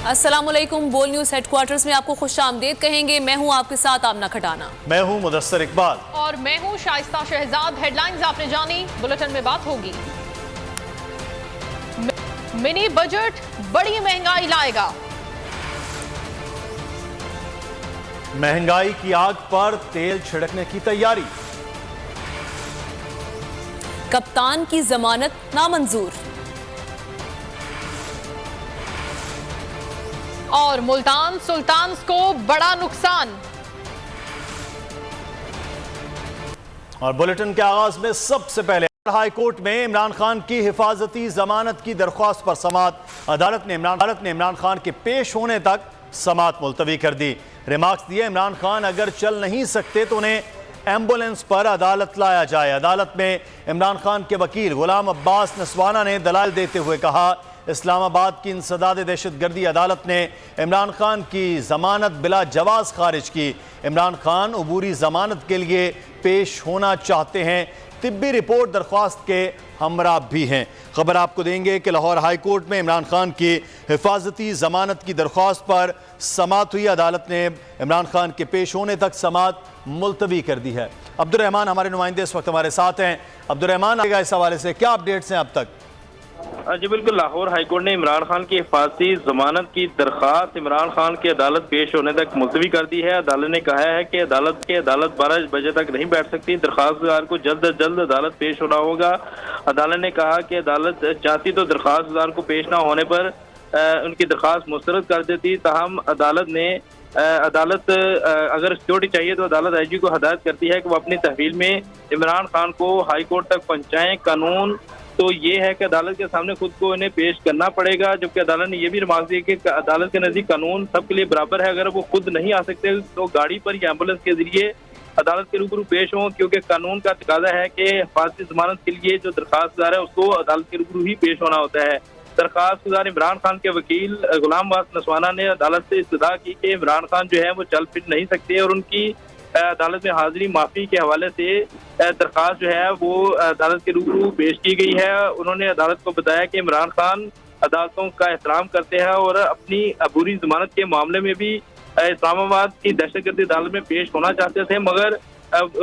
अस्सलाम वालेकुम। बोल न्यूज़ हेडक्वार्टर्स में आपको खुश आमदीद कहेंगे। मैं हूं आपके साथ आमना खटाना। मैं हूं मुदस्सर इकबाल और मैं हूं शाइस्ता शहजाद। हेडलाइंस आपने जानी, बुलेटिन में बात होगी। मिनी बजट बड़ी महंगाई लाएगा। महंगाई की आग पर तेल छिड़कने की तैयारी। कप्तान की जमानत नामंजूर। और मुल्तान सुल्तान्स को बड़ा नुकसान। और बुलेटिन के आगाज में सबसे पहले हाई कोर्ट में इमरान खान की हिफाजती जमानत की दरख्वास्त पर समाअत। अदालत ने इमरान खान के पेश होने तक समाअत मुलतवी कर दी। रिमार्क्स दिए, इमरान खान अगर चल नहीं सकते तो उन्हें एम्बुलेंस पर अदालत लाया जाए। अदालत में इमरान खान के वकील गुलाम अब्बास नसवाना ने दलाल देते हुए कहा, इस्लामाबाद की इंसदाद दहशतगर्दी अदालत ने इमरान खान की जमानत बिला जवाज खारिज की। इमरान खान अबूरी जमानत के लिए पेश होना चाहते हैं। तिब्बी रिपोर्ट दरख्वास्त के हमरा भी हैं। खबर आपको देंगे कि लाहौर हाई कोर्ट में इमरान खान की हिफाजती जमानत की दरख्वास्त पर समाअत हुई। अदालत ने इमरान खान के पेश होने तक समाअत मुलतवी कर दी है। अब्दुर्रहमान हमारे नुमाइंदे इस वक्त हमारे साथ हैं। अब्दुर्रहमान, इस हवाले से क्या अपडेट्स हैं अब तक? जी बिल्कुल, लाहौर हाईकोर्ट ने इमरान खान की हिफाजती जमानत की दरख्वास्त इमरान खान की अदालत पेश होने तक मुलतवी कर दी है। अदालत ने कहा है कि अदालत 12 बजे तक नहीं बैठ सकती। दरख्वास्तदार को जल्द अज जल्द अदालत पेश होना होगा। अदालत ने कहा कि अदालत चाहती तो दरख्वास्तदार को पेश ना होने पर उनकी दरख्वास्त मुस्तरद कर देती। ताहम अदालत अगर सिक्योरिटी चाहिए तो अदालत आईजी को हदायत करती है कि वो अपनी तहवील में इमरान खान को हाई कोर्ट तक पहुंचाएं। कानून तो ये है कि अदालत के सामने खुद को इन्हें पेश करना पड़ेगा, जबकि अदालत ने यह भी रिमार्क दी कि अदालत के नज़दीक कानून सबके लिए बराबर है। अगर वो खुद नहीं आ सकते तो गाड़ी पर या एम्बुलेंस के जरिए अदालत के रूबरू पेश हों, क्योंकि कानून का तकाजा है कि हिफाजती जमानत के लिए जो दरख्वास्तदार है उसको अदालत के रूबरू ही पेश होना होता है। दरख्वास्तदार इमरान खान के वकील गुलाम अब्बास नसवाना ने अदालत से इस्तदा की कि इमरान खान जो है वो चल फिर नहीं सकते और उनकी अदालत में हाजिरी माफी के हवाले से दरख्वास्त जो है वो अदालत के रूबरू पेश की गई है। उन्होंने अदालत को बताया कि इमरान खान अदालतों का एहतराम करते हैं और अपनी अबूरी जमानत के मामले में भी इस्लामाबाद की दहशतगर्दी अदालत में पेश होना चाहते थे, मगर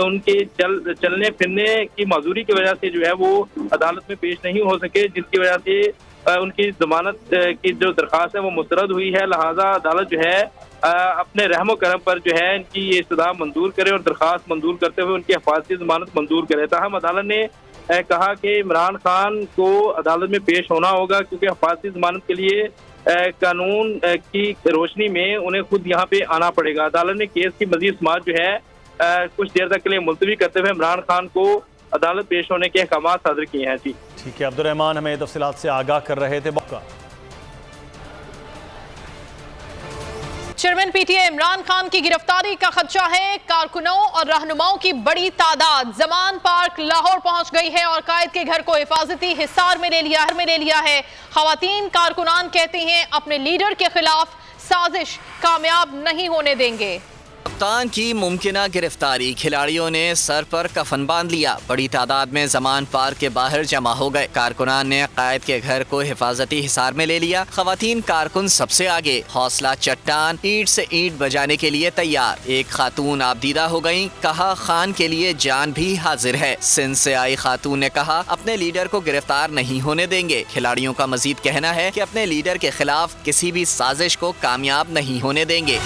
उनके चलने फिरने की माजूरी की वजह से जो है वो अदालत में पेश नहीं हो सके, जिसकी वजह से उनकी जमानत की जो दरख्वास्त है वो मुस्तरद हुई है। लिहाजा अदालत जो है अपने रहमो करम पर जो है इनकी ये इस्तदा मंजूर करे और दरख्वास्त मंजूर करते हुए उनकी हिफाजती जमानत मंजूर करे। ताहम अदालत ने कहा कि इमरान खान को अदालत में पेश होना होगा, क्योंकि हिफाजती जमानत के लिए कानून की रोशनी में उन्हें खुद यहाँ पे आना पड़ेगा। अदालत ने केस की मजीद समाअत जो है कुछ देर तक के लिए मुलतवी करते हुए इमरान खान को अदालत पेश होने के अहकाम सादर किए हैं। जी ठीक है, अब्दुर्रहमान हमें तफसीलात से आगाह कर रहे थे। चेयरमैन पीटीआई इमरान खान की गिरफ्तारी का खदशा है। कारकुनों और रहनुमाओं की बड़ी तादाद जमान पार्क लाहौर पहुंच गई है और कायद के घर को हिफाजती हिसार में ले लिया है। खवातीन कारकुनान कहती हैं अपने लीडर के खिलाफ साजिश कामयाब नहीं होने देंगे। कप्तान की मुमकिना गिरफ्तारी, खिलाड़ियों ने सर पर कफन बांध लिया। बड़ी तादाद में जमान पार्क के बाहर जमा हो गए। कारकुनान ने कायद के घर को हिफाजती हिसार में ले लिया। खवातीन कारकुन सबसे आगे, हौसला चट्टान, ईंट से ईंट बजाने के लिए तैयार। एक खातून आबदीदा हो गई, कहा खान के लिए जान भी हाजिर है। सिंध से आई खातून ने कहा अपने लीडर को गिरफ्तार नहीं होने देंगे। खिलाड़ियों का मजीद कहना है कि अपने लीडर के खिलाफ किसी भी साजिश को कामयाब नहीं होने देंगे।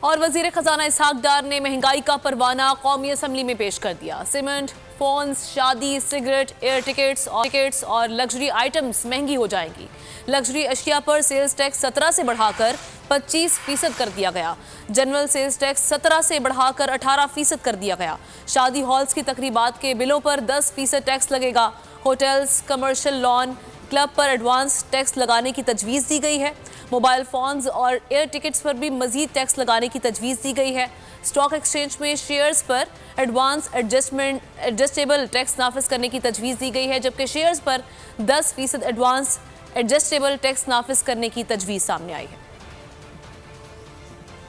और वजीर खजाना इसहाक डार ने महंगाई का परवाना कौमी असम्बली में पेश कर दिया। सीमेंट, फोन्स, शादी, सिगरेट, एयर टिकट्स और लग्जरी आइटम्स महंगी हो जाएंगी। लग्जरी अशिया पर सेल्स टैक्स 17 से बढ़ाकर 25% कर दिया गया। जनरल सेल्स टैक्स 17 से बढ़ाकर 18% कर दिया गया। शादी हॉल्स की तकरीबात के बिलों पर 10% टैक्स लगेगा। होटल्स, कमर्शियल लॉन, क्लब पर एडवांस टैक्स लगाने की तजवीज़ दी गई है। मोबाइल फ़ोन्स और एयर टिकट्स पर भी मज़ीद टैक्स लगाने की तजवीज़ दी गई है। स्टॉक एक्सचेंज में शेयर्स पर एडवांस एडजस्टेबल टैक्स नाफिज करने की तजवीज़ दी गई है, जबकि शेयर्स पर 10% एडवांस एडजस्टेबल टैक्स नाफिज करने की तजवीज़ सामने आई है।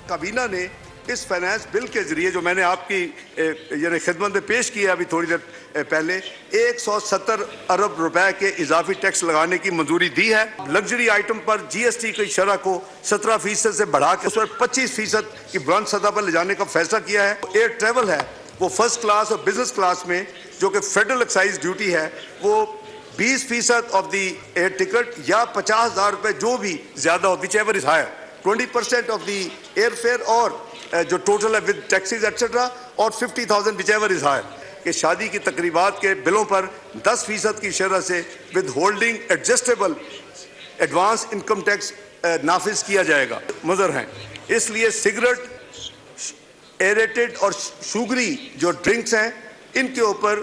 काबीना ने इस फाइनेंस बिल के जरिए जो मैंने आपकी यानी खिदमत में पेश किया अभी थोड़ी देर پہلے 170 ارب روپے کے اضافی ٹیکس لگانے کی منظوری دی ہے۔ لگژری آئٹم پر جی ایس ٹی کی شرح کو 17% سے بڑھا کر اس پر 25% کی بلند سطح پر لے جانے کا فیصلہ کیا ہے۔ ایئر ٹریول ہے وہ فرسٹ کلاس اور بزنس کلاس میں جو کہ فیڈرل ایکسائز ڈیوٹی ہے وہ 20% آف دی ایئر ٹکٹ یا 50,000 روپے جو بھی زیادہ ہو، whichever is higher, 20% off the air fare اور جو ٹوٹل ہے ود ٹیکسیز ایٹسٹرا، اور 50,000 وچ ایور از ہائر، کہ شادی کی تقریبات کے بلوں پر 10% کی شرح سے withholding adjustable advance income tax نافذ کیا جائے گا مضر ہیں۔ اس لیے سگریٹ، ایریٹڈ اور شوگری جو ڈرنکس ہیں ان کے اوپر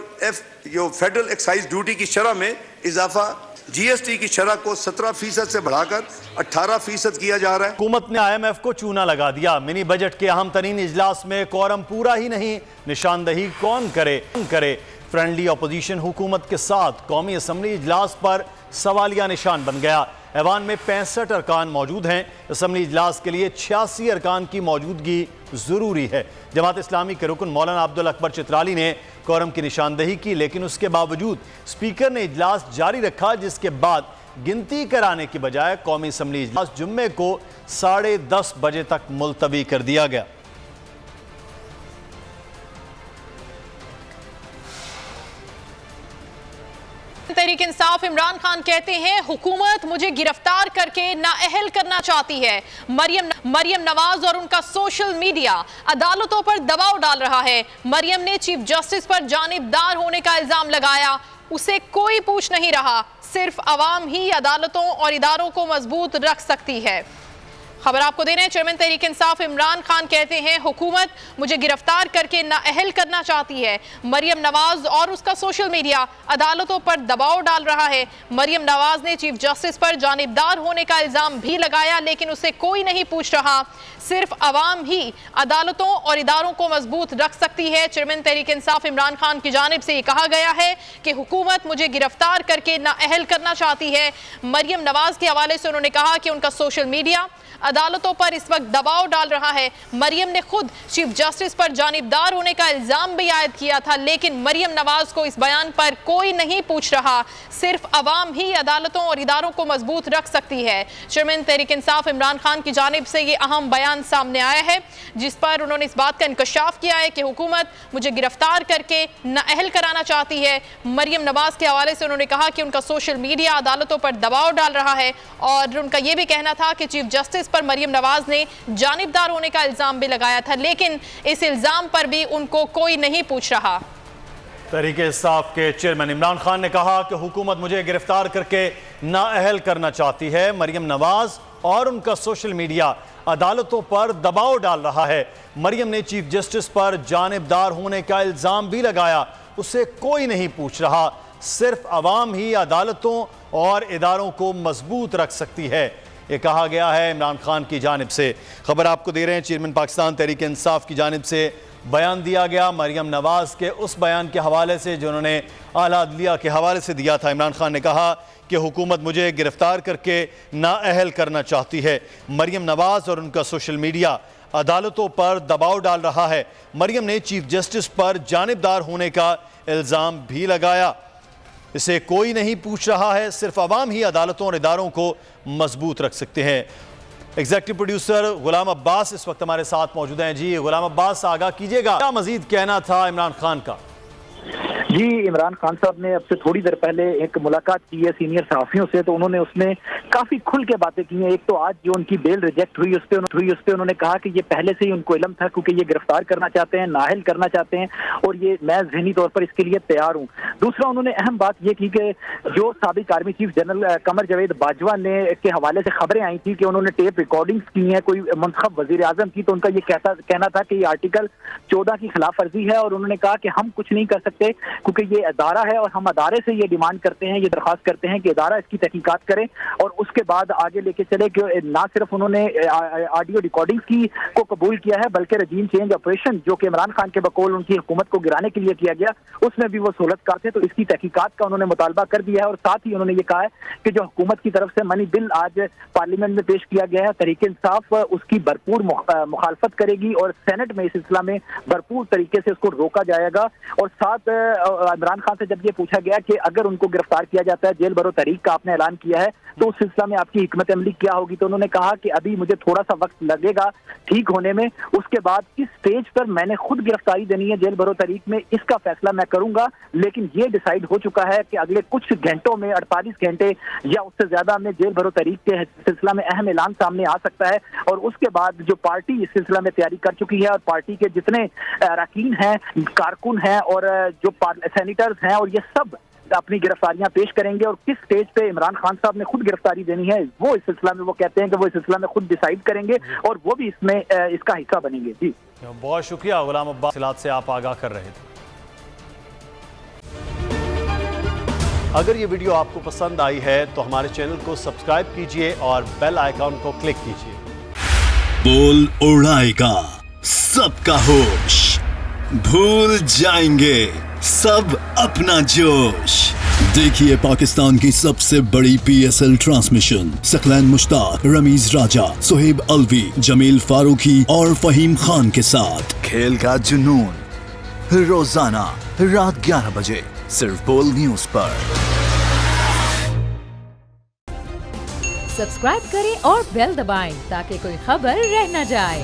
جو فیڈرل ایکسائز ڈیوٹی کی شرح میں اضافہ جی ایس ٹی کی شرح کو 17% سے بڑھا کر 18% کیا جا رہا ہے۔ حکومت نے آئی ایم ایف کو چونا لگا دیا، منی بجٹ کے اہم ترین اجلاس میں کوورم پورا ہی نہیں، نشاندہی کون کرے؟ فرینڈلی اپوزیشن حکومت کے ساتھ قومی اسمبلی اجلاس پر سوالیہ نشان بن گیا۔ ایوان میں 65 ارکان موجود ہیں، اسمبلی اجلاس کے لیے 86 ارکان کی موجودگی ضروری ہے۔ جماعت اسلامی کے رکن مولانا عبدالاکبر چترالی نے کوورم کی نشاندہی کی، لیکن اس کے باوجود اسپیکر نے اجلاس جاری رکھا، جس کے بعد گنتی کرانے کی بجائے قومی اسمبلی اجلاس جمعے کو 10:30 بجے تک ملتوی کر دیا گیا۔ تحریک انصاف عمران خان کہتے ہیں حکومت مجھے گرفتار کر کے نااہل کرنا چاہتی ہے۔ مریم نواز اور ان کا سوشل میڈیا عدالتوں پر دباؤ ڈال رہا ہے۔ مریم نے چیف جسٹس پر جانبدار ہونے کا الزام لگایا، اسے کوئی پوچھ نہیں رہا، صرف عوام ہی عدالتوں اور اداروں کو مضبوط رکھ سکتی ہے۔ خبر آپ کو دے رہے ہیں، چیئرمین تحریک انصاف عمران خان کہتے ہیں حکومت مجھے گرفتار کر کے نااہل کرنا چاہتی ہے۔ مریم نواز اور اس کا سوشل میڈیا عدالتوں پر دباؤ ڈال رہا ہے۔ مریم نواز نے چیف جسٹس پر جانبدار ہونے کا الزام بھی لگایا، لیکن اسے کوئی نہیں پوچھ رہا، صرف عوام ہی عدالتوں اور اداروں کو مضبوط رکھ سکتی ہے۔ چیئرمین تحریک انصاف عمران خان کی جانب سے یہ کہا گیا ہے کہ حکومت مجھے گرفتار کر کے نااہل کرنا چاہتی ہے۔ مریم نواز کے حوالے سے انہوں نے کہا کہ ان کا سوشل میڈیا عدالتوں پر اس وقت دباؤ ڈال رہا ہے۔ مریم نے خود چیف جسٹس پر جانبدار ہونے کا الزام بھی عائد کیا تھا، لیکن مریم نواز کو اس بیان پر کوئی نہیں پوچھ رہا، صرف عوام ہی عدالتوں اور اداروں کو مضبوط رکھ سکتی ہے۔ چیئرمین تحریک انصاف عمران خان کی جانب سے یہ اہم بیان سامنے آیا ہے، جس پر انہوں نے اس بات کا انکشاف کیا ہے کہ حکومت مجھے گرفتار کر کے نااہل کرانا چاہتی ہے۔ مریم نواز کے حوالے سے انہوں نے کہا کہ ان کا سوشل میڈیا عدالتوں پر دباؤ ڈال رہا ہے، اور ان کا یہ بھی کہنا تھا کہ چیف جسٹس پر مریم نواز نے جانبدار ہونے کا الزام بھی لگایا تھا، لیکن اس الزام پر بھی ان کو کوئی نہیں پوچھ رہا۔ تحریک انصاف کے چیئرمین عمران خان نے کہا کہ حکومت مجھے گرفتار کر کے نااہل کرنا چاہتی ہے۔ مریم نواز اور ان کا سوشل میڈیا عدالتوں پر دباؤ ڈال رہا ہے۔ مریم نے چیف جسٹس پر جانبدار ہونے کا الزام بھی لگایا، اسے کوئی نہیں پوچھ رہا، صرف عوام ہی عدالتوں اور اداروں کو مضبوط رکھ سکتی ہے، یہ کہا گیا ہے عمران خان کی جانب سے۔ خبر آپ کو دے رہے ہیں، چیئرمین پاکستان تحریک انصاف کی جانب سے بیان دیا گیا مریم نواز کے اس بیان کے حوالے سے جو انہوں نے اعلیٰ عدلیہ کے حوالے سے دیا تھا۔ عمران خان نے کہا کہ حکومت مجھے گرفتار کر کے نااہل کرنا چاہتی ہے۔ مریم نواز اور ان کا سوشل میڈیا عدالتوں پر دباؤ ڈال رہا ہے۔ مریم نے چیف جسٹس پر جانبدار ہونے کا الزام بھی لگایا، اسے کوئی نہیں پوچھ رہا ہے، صرف عوام ہی عدالتوں اور اداروں کو مضبوط رکھ سکتے ہیں۔ ایگزیکٹو پروڈیوسر غلام عباس اس وقت ہمارے ساتھ موجود ہیں۔ جی غلام عباس، آگاہ کیجئے گا، کیا مزید کہنا تھا عمران خان کا؟ جی، عمران خان صاحب نے اب سے تھوڑی دیر پہلے ایک ملاقات کی ہے سینئر صحافیوں سے، تو انہوں نے اس میں کافی کھل کے باتیں کی ہیں۔ ایک تو آج جو ان کی بیل ریجیکٹ ہوئی اس پہ انہوں نے کہا کہ یہ پہلے سے ہی ان کو علم تھا، کیونکہ یہ گرفتار کرنا چاہتے ہیں، نااہل کرنا چاہتے ہیں، اور یہ میں ذہنی طور پر اس کے لیے تیار ہوں۔ دوسرا انہوں نے اہم بات یہ کی کہ جو سابق army chief general Qamar Javed Bajwa نے کے حوالے سے خبریں آئی تھی کہ انہوں نے ٹیپ ریکارڈنگز کی ہیں کوئی منتخب وزیر اعظم کی، تو ان کا یہ کہنا تھا کہ یہ آرٹیکل 14 کی خلاف ورزی ہے، اور انہوں نے کہا کہ ہم کچھ نہیں کر سکتے کیونکہ یہ ادارہ ہے، اور ہم ادارے سے یہ ڈیمانڈ کرتے ہیں، یہ درخواست کرتے ہیں کہ ادارہ اس کی تحقیقات کرے اور اس کے بعد آگے لے کے چلے۔ کہ نہ صرف انہوں نے آڈیو ریکارڈنگز کی کو قبول کیا ہے، بلکہ رجیم چینج آپریشن جو کہ عمران خان کے بقول ان کی حکومت کو گرانے کے لیے کیا گیا، اس میں بھی وہ سہولت کار تھے، تو اس کی تحقیقات کا انہوں نے مطالبہ کر دیا ہے۔ اور ساتھ ہی انہوں نے یہ کہا ہے کہ جو حکومت کی طرف سے منی بل آج پارلیمنٹ میں پیش کیا گیا ہے، تحریک انصاف اس کی بھرپور مخالفت کرے گی، اور سینٹ میں اس سلسلہ میں بھرپور طریقے سے اس کو روکا جائے گا۔ اور ساتھ इमरान खान से जब ये पूछा गया कि अगर उनको गिरफ्तार किया जाता है, जेल बरो तहरीक का आपने ऐलान किया है, तो उस सिलसिला में आपकी हिकमत अमली क्या होगी, तो उन्होंने कहा कि अभी मुझे थोड़ा सा वक्त लगेगा ठीक होने में, उसके बाद किस स्टेज पर मैंने खुद गिरफ्तारी देनी है जेल बरो तहरीक में, इसका फैसला मैं करूंगा। लेकिन ये डिसाइड हो चुका है कि अगले कुछ घंटों में, 48 घंटे या उससे ज्यादा में जेल भरो तहरीक के सिलसिला में अहम ऐलान सामने आ सकता है। और उसके बाद जो पार्टी इस सिलसिला में तैयारी कर चुकी है, और पार्टी के जितने अरकान हैं, कारकुन हैं और जो सेनेटर्स हैं, और ये सब अपनी गिरफ्तारियां पेश करेंगे। और किस स्टेज पे इमरान खान साहब ने खुद गिरफ्तारी देनी है, वो इस सिलसिला में, वो कहते हैं कि वो इस सिलसिला में खुद डिसाइड करेंगे और वो भी इसमें इसका हिस्सा बनेंगे। जी बहुत शुक्रिया गुलाम अब्बास, इलाज से आप आगाह कर रहे थे। अगर ये वीडियो आपको पसंद आई है तो हमारे चैनल को सब्सक्राइब कीजिए और बेल आइकॉन को क्लिक कीजिए। बोल उड़ाएगा सबका होश, भूल जाएंगे सब अपना जोश। देखिए पाकिस्तान की सबसे बड़ी PSL ट्रांसमिशन सकलैन मुश्ताक, रमीज राजा, सुहेब अलवी, जमील फारूकी और फहीम खान के साथ खेल का जुनून रोजाना रात 11 बजे सिर्फ बोल न्यूज पर। सब्सक्राइब करें और बेल दबाएं ताकि कोई खबर रह न जाए।